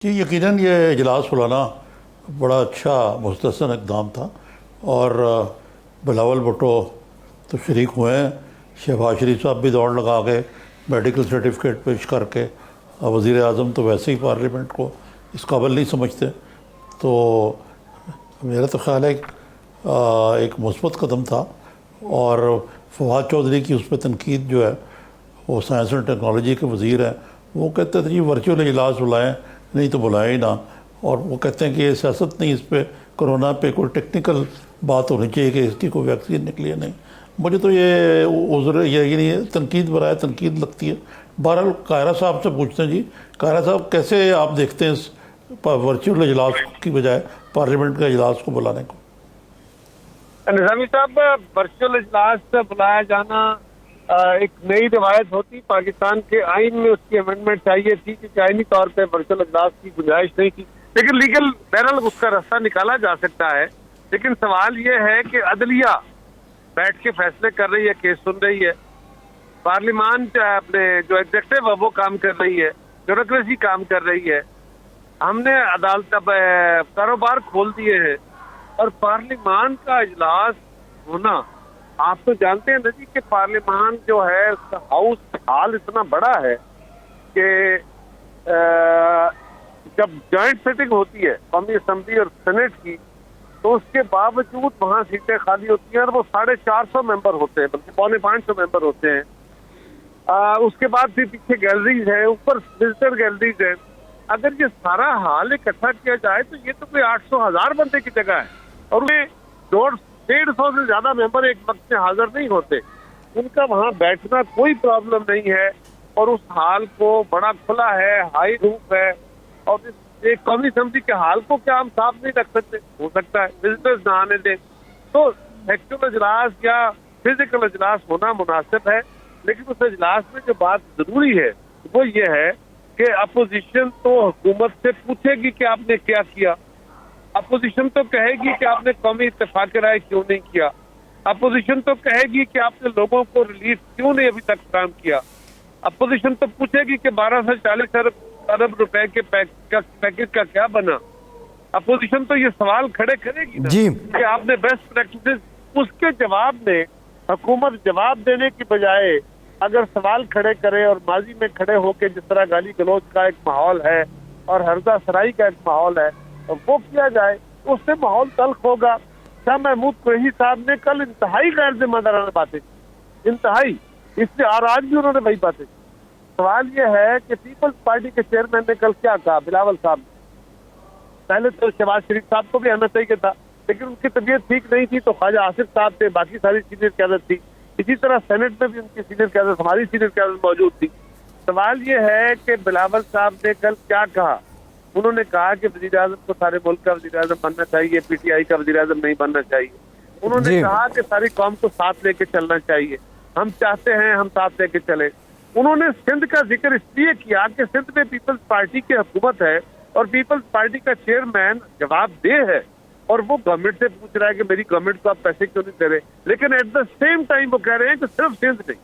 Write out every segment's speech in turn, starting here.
कि यकीनन ये इजलास बुलाना बड़ा अच्छा मुस्तहसन इक़दाम था और बिलावल भुट्टो तो शरीक हुए हैं। शहबाज शरीफ साहब भी दौड़ लगा के मेडिकल सर्टिफिकेट पेश करके, वज़ीर आज़म तो वैसे ही पार्लियामेंट को इस काबिल नहीं समझते। तो मेरा तो ख़्याल है एक मुस्बत कदम था। और फवाद चौधरी की उस पर तनकीद जो है, वो साइंस एंड टेक्नोलॉजी के वज़ीर हैं, वो कहते थे जी वर्चुअल इजलास बुलाएँ, नहीं तो बुलाए ही ना। और वो कहते हैं कि ये सियासत नहीं, इस पर कोरोना पे कोई टेक्निकल बात होनी चाहिए कि इसकी कोई वैक्सीन निकली है। नहीं, मुझे तो ये उज़र ये नहीं तनकीद बराए तनकीद लगती है। बहरहाल कायरा साहब से पूछते हैं जी, कायरा साहब कैसे आप देखते हैं इस वर्चुअल इजलास की बजाय पार्लियामेंट के इजलास को बुलाने को? निज़ामी साहब, वर्चुअल इजलास बुलाया जाना एक नई रिवायत होती। पाकिस्तान के आइन में उसकी अमेंडमेंट चाहिए थी कि आइनी तौर पे वर्चुअल इजलास की गुंजाइश नहीं थी, लेकिन लीगल बहरहाल उसका रास्ता निकाला जा सकता है। लेकिन सवाल ये है कि अदलिया बैठ के फैसले कर रही है, केस सुन रही है, पार्लियामान अपने जो एग्जेक्टिव है वो काम कर रही है, ब्यूरोक्रेसी काम कर रही है, हमने अदालत कारोबार खोल दिए हैं और पार्लियामान का इजलास होना, आप तो जानते हैं ना जी कि पार्लियामान जो है उसका हाउस हाल इतना बड़ा है कि जब जॉइंट सिटिंग होती है कौमी असम्बली और सेनेट की, तो उसके बावजूद वहाँ सीटें खाली होती हैं और वो 450 मेंबर होते हैं, बल्कि 450 मेंबर होते हैं। उसके बाद फिर पीछे गैलरीज है, ऊपर विजिटर गैलरीज है। अगर ये सारा हाल इकट्ठा किया जाए तो ये तो कोई 800,000 बंदे की जगह है और उन्हें 150 से ज्यादा मेंबर एक वक्त में हाजिर नहीं होते। उनका वहाँ बैठना कोई प्रॉब्लम नहीं है और उस हाल को बड़ा खुला है, हाई रूफ है, और एक कौमी असेंबली के हाल को क्या हम साफ नहीं रख सकते? हो सकता है विजिटर्स ना आने दें, तो एक्चुअल इजलास या फिजिकल इजलास होना मुनासिब है। लेकिन उस इजलास में जो बात जरूरी है वो ये है कि अपोजिशन तो हुकूमत से पूछेगी कि आपने क्या किया, अपोजिशन तो कहेगी कि आपने कौमी इत्तेफाक राय क्यों नहीं किया, अपोजिशन तो कहेगी कि आपने लोगों को रिलीफ क्यों नहीं अभी तक काम किया, अपोजिशन तो पूछेगी कि 12 से 40 अरब रुपए के पैकेज का क्या बना। अपोजिशन तो ये सवाल खड़े करेगी ना कि आपने बेस्ट प्रैक्टिसेस, उसके जवाब में हुकूमत जवाब देने की बजाय अगर सवाल खड़े करे और माजी में खड़े होकर जिस तरह गाली गलौज का एक माहौल है और हरदा सराई का एक माहौल है वो किया जाए, तो उससे माहौल तल्ख होगा। शाह महमूद कुरैशी साहब ने कल इंतहाई गैर जिम्मेदाराना बातें, इंतहाई, इसलिए और आज भी उन्होंने वही बातें। सवाल यह है कि पीपल्स पार्टी के चेयरमैन ने कल क्या कहा, बिलावल साहब, पहले तो शहबाज शरीफ साहब को भी आना चाहिए था, लेकिन उनकी तबीयत ठीक नहीं थी तो ख्वाजा आसिफ साहब थे, बाकी सारी सीनियर कैडर थी, इसी तरह सेनेट में भी उनकी सीनियर कैडर, हमारी सीनियर कैडर मौजूद थी। सवाल ये है कि बिलावल साहब ने कल क्या कहा। उन्होंने कहा कि वज़ीर आज़म को सारे मुल्क का वज़ीर आज़म बनना चाहिए, PTI का वज़ीर आज़म नहीं बनना चाहिए। उन्होंने कहा कि सारी कौम को साथ लेके चलना चाहिए, हम चाहते हैं हम साथ लेके चले। उन्होंने सिंध का जिक्र इसलिए किया कि सिंध में पीपल्स पार्टी की हुकूमत है और पीपल्स पार्टी का चेयरमैन जवाबदेह है और वो गवर्नमेंट से पूछ रहा है कि मेरी गवर्नमेंट को आप पैसे क्यों नहीं दे रहे। लेकिन एट द सेम टाइम वो कह रहे हैं कि सिर्फ सिंध नहीं,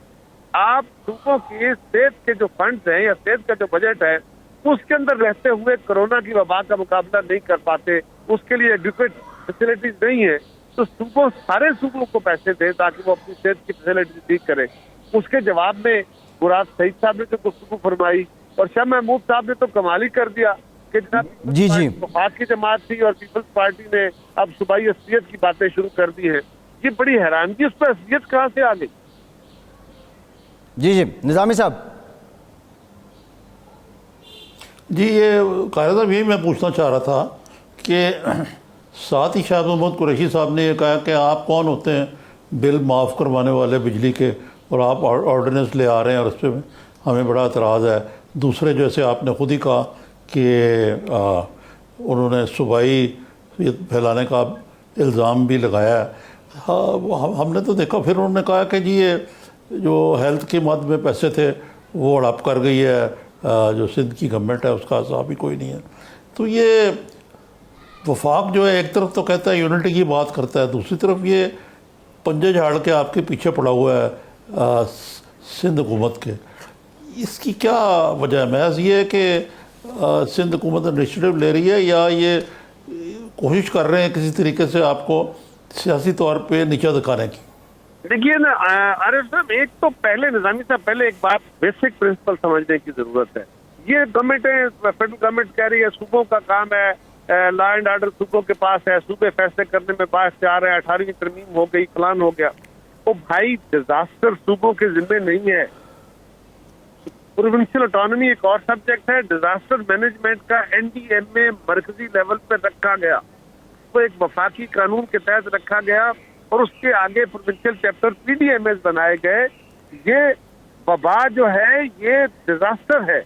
आप सूबों के सेहत के जो फंड्स हैं या सेहत का जो बजट है उसके अंदर रहते हुए कोरोना की वबा का मुकाबला नहीं कर पाते, उसके लिए एडुकेट फैसिलिटीज नहीं है, तो सूबों, सारे सूबों को पैसे दें ताकि वो अपनी सेहत की फैसिलिटी ठीक करें। उसके जवाब में मुराद सईद साहब ने तो गुफ्तगू फरमाई और शाह महमूद साहब ने तो कमाल ही कर दिया कि जनाब वफाक की जमात थी और पीपल्स पार्टी ने अब सूबाई असलियत की बातें शुरू कर दी है। ये बड़ी हैरानगी, उस पर असलियत कहाँ से आ गई? जी निज़ामी साहब। जी, ये कायदा साहब, यही मैं पूछना चाह रहा था कि साथ ही शाह महमूद कुरैशी साहब ने ये कहा कि आप कौन होते हैं बिल माफ़ करवाने वाले बिजली के, और आप ऑर्डिनेंस ले आ रहे हैं और उस पर हमें बड़ा एतराज़ है। दूसरे, जैसे आपने खुद ही कहा कि उन्होंने सूबाई फैलाने का इल्ज़ाम भी लगाया है। हाँ, हमने तो देखा, फिर उन्होंने कहा कि जी ये जो हेल्थ की मद में पैसे थे वो हड़प कर गई है, जो सिंध की गवर्नमेंट है उसका हिसाब ही कोई नहीं है। तो ये वफाक जो है एक तरफ तो कहता है यूनिटी की बात करता है, दूसरी तरफ ये पंजे झाड़ के आपके पीछे पड़ा हुआ है सिंध हुकूमत के। इसकी क्या वजह है? महज ये है कि सिंध हुकूमत इनिशिएटिव ले रही है या ये कोशिश कर रहे हैं किसी तरीके से आपको सियासी तौर पे नीचा दिखाने की? देखिए ना आरिफ साहब, एक तो पहले निजामी साहब पहले एक बात बेसिक प्रिंसिपल समझने की जरूरत है। ये गवर्नमेंट फेडरल गवर्नमेंट कह रही है सूबों का काम है, लॉ एंड ऑर्डर सूबों के पास है, सूबे फैसले करने में बाहर से आ रहे हैं, 18वीं तरमीम हो गई, फलान हो गया। तो भाई डिजास्टर सूबों के जिम्मे नहीं है। प्रोविंशियल ऑटोनॉमी एक और सब्जेक्ट है। डिजास्टर मैनेजमेंट का NDMA मरकजी लेवल पे रखा गया, तो एक वफाकी कानून के तहत रखा गया और उसके आगे प्रोविंशियल चैप्टर PDMS बनाए गए। ये वबा जो है ये डिजास्टर है,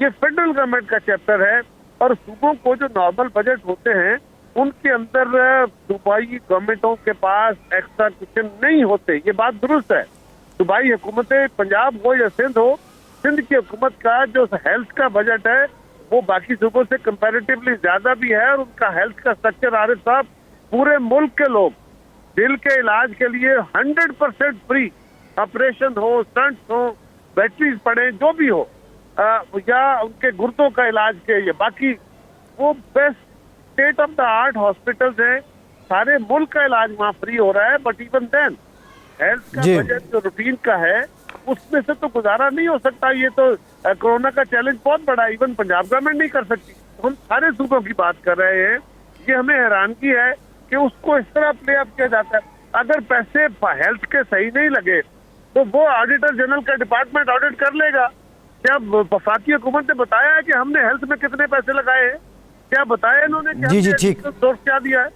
ये फेडरल गवर्नमेंट का चैप्टर है और सूबों को जो नॉर्मल बजट होते हैं उनके अंदर सूबाई गवर्नमेंटों के पास एक्स्ट्रा क्वेश्चन नहीं होते। ये बात दुरुस्त है। सूबाई हुकूमतें पंजाब हो या सिंध हो, सिंध की हुकूमत का जो हेल्थ का बजट है वो बाकी सूबों से कंपैरेटिवली ज्यादा भी है और उनका हेल्थ का स्ट्रक्चर आरिफ साहब, पूरे मुल्क के लोग दिल के इलाज के लिए 100% फ्री, ऑपरेशन हो, स्टंट्स हो, बैटरीज पड़े, जो भी हो, या उनके गुर्दों का इलाज के, ये बाकी वो best state of the art hospitals हैं। सारे मुल्क का इलाज वहाँ फ्री हो रहा है। बट इवन देन हेल्थ का बजट जो रूटीन का है उसमें से तो गुजारा नहीं हो सकता। ये तो कोरोना का चैलेंज बहुत बड़ा है, इवन पंजाब गवर्नमेंट नहीं कर सकती। हम सारे सूबों की बात कर रहे हैं। ये हमें हैरानगी है कि उसको इस तरह प्ले अप किया जाता है। अगर पैसे हेल्थ के सही नहीं लगे तो वो ऑडिटर जनरल का डिपार्टमेंट ऑडिट कर लेगा। क्या वफाकी हुकूमत ने बताया है कि हमने हेल्थ में कितने पैसे लगाए हैं? क्या बताया इन्होंने? जी ठीक, सोर्स क्या दिया है?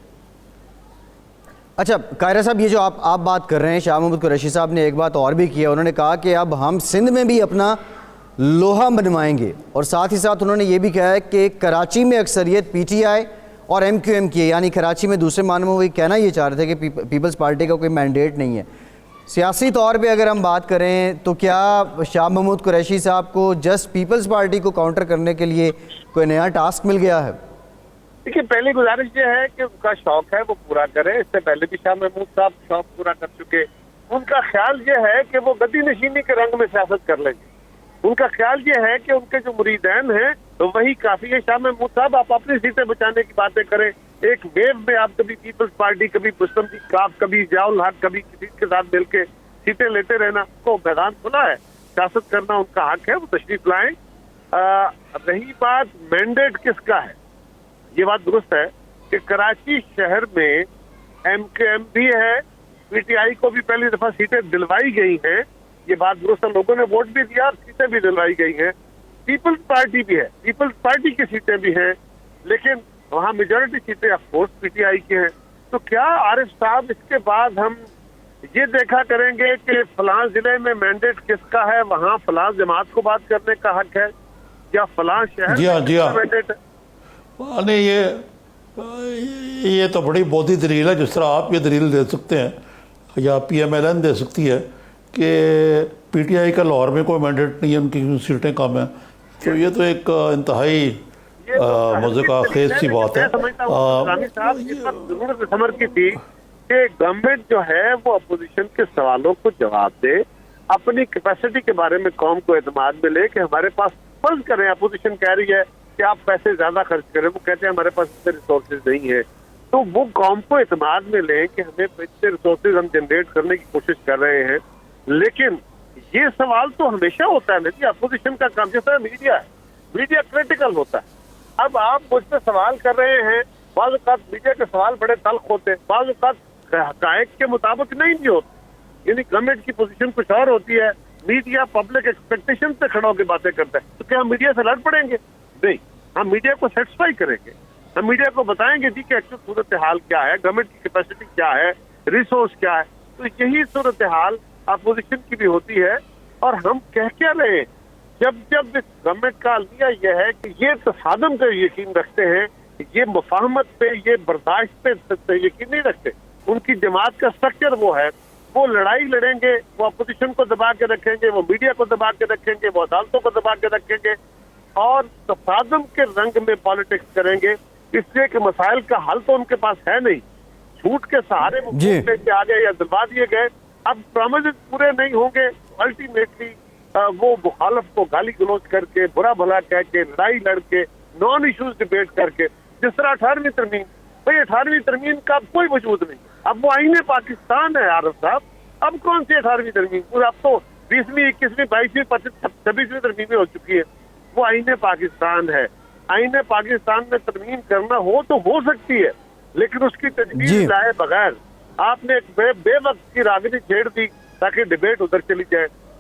अच्छा कायरा साहब, ये जो आप बात कर रहे हैं, शाह महमूद कुरैशी साहब ने एक बात और भी की है। उन्होंने कहा कि अब हम सिंध में भी अपना लोहा मनवाएंगे और साथ ही साथ उन्होंने ये भी कहा है कि कराची में अक्सरियत PTI और MQM की है, यानी कराची में दूसरे मानों में वही कहना ये चाह रहे थे कि पीपल्स पार्टी का कोई मैंडेट नहीं है। सियासी तौर पे अगर हम बात करें तो क्या शाह महमूद कुरैशी साहब को जस्ट पीपल्स पार्टी को काउंटर करने के लिए कोई नया टास्क मिल गया है? देखिए, पहली गुजारिश ये है कि उनका शौक है वो पूरा करें। इससे पहले भी शाह महमूद साहब शौक पूरा कर चुके। उनका ख्याल ये है कि वो गद्दी नशीनी के रंग में सियासत कर लेंगे। उनका ख्याल ये है कि उनके जो मुरीदैन हैं तो वही काफी है। शाह महमूद साहब आप अपनी सीटें बचाने की बातें करें, एक वेव में आप कभी पीपल्स पार्टी, कभी मुस्लिम लीग काफ, कभी जियाउल हक, कभी किसी के साथ मिलकर सीटें लेते रहना। तो मैदान खुला है, सियासत करना उनका हक है, वो तशरीफ लाएं। रही बात मैंडेट किसका है, ये बात दुरुस्त है कि कराची शहर में MQM भी है, PTI को भी पहली दफा सीटें दिलवाई गई हैं, ये बात दुरुस्त है। लोगों ने वोट भी दिया, सीटें भी दिलवाई गई हैं। पीपल्स पार्टी भी है, पीपल्स पार्टी की सीटें भी हैं, लेकिन वहाँ मेजोरिटी सीटें ऑफकोर्स PTI की हैं। तो क्या आरिफ साहब इसके बाद हम ये देखा करेंगे कि फलां जिले में मैंडेट किसका है, वहाँ फलां जमात को बात करने का हक है या फलां शहर में मैंडेट है? नहीं, ये तो बड़ी बौद्धी दलील है। जिस तरह आप ये दलील दे सकते हैं या PMLN दे सकती है कि PTI का लाहौर में कोई मैंडेट नहीं है, उनकी सीटें कम हैं, तो ये तो एक इंतहाई मजे का खेज सी बात है। जरूरत समर की थी कि गवर्नमेंट जो है वो अपोजिशन के सवालों को जवाब दे, अपनी कैपेसिटी के बारे में कौम को एतमाद में ले कि हमारे पास फर्ज करें। अपोजिशन कह रही है कि आप पैसे ज्यादा खर्च करें, वो कहते हैं हमारे पास इतने रिसोर्सेज नहीं है, तो वो कौम को एतमाद में लें कि हमें इतने रिसोर्सेज हम जनरेट करने की कोशिश कर रहे हैं। लेकिन ये सवाल तो हमेशा होता है ना जी, अपोजिशन का काम जैसा मीडिया है, मीडिया क्रिटिकल होता है। अब आप मुझ पर सवाल कर रहे हैं, बाज़ औक़ात मीडिया के सवाल बड़े तल्ख होते हैं, बाज़ औक़ात हक़ाइक़ के मुताबिक नहीं भी होते, यानी गवर्नमेंट की पोजीशन कुछ और होती है, मीडिया पब्लिक एक्सपेक्टेशन से खड़ा होकर बातें करता है। तो क्या हम मीडिया से लड़ पड़ेंगे? नहीं, हम मीडिया को सेटिस्फाई करेंगे, हम मीडिया को बताएंगे जी कि एक्चुअल सूरत हाल क्या है, गवर्नमेंट की कैपेसिटी क्या है, रिसोर्स क्या है। तो यही सूरत हाल अपोजिशन की भी होती है। और हम कह क्या रहे हैं, जब इस गवर्नमेंट का अलमिया यह है कि ये तसादम पे यकीन रखते हैं, ये मुफाहमत पे, ये बर्दाश्त पे यकीन नहीं रखते। उनकी जमात का स्ट्रक्चर वो है, वो लड़ाई लड़ेंगे, वो अपोजिशन को दबा के रखेंगे, वो मीडिया को दबा के रखेंगे, वो अदालतों को दबा के रखेंगे और तसादम के रंग में पॉलिटिक्स करेंगे। इसलिए कि मसाइल का हल तो उनके पास है नहीं, झूठ के सहारे वो लेके आ गए या दिलवा दिए गए। अब प्रॉमिसेस पूरे नहीं होंगे, अल्टीमेटली वो मुखालफ को गाली गलौज करके, बुरा भला कह के, लड़ाई लड़के, नॉन इश्यूज डिबेट करके, जिस तरह 18वीं तरमीम, भाई 18वीं तरमीम का अब कोई वजूद नहीं। अब वो आईने पाकिस्तान है आरिफ साहब, अब कौन सी 18वीं तरमीम? अब तो 20वीं, 21वीं, 22वीं, 26वीं तरमीमें हो चुकी है। वो आईने पाकिस्तान है। आईने पाकिस्तान में तरमीम करना हो तो हो सकती है, लेकिन उसकी तजवीज लाए बगैर आपने एक बेवक्त की रागनी छेड़ दी ताकि डिबेट उधर चली जाए।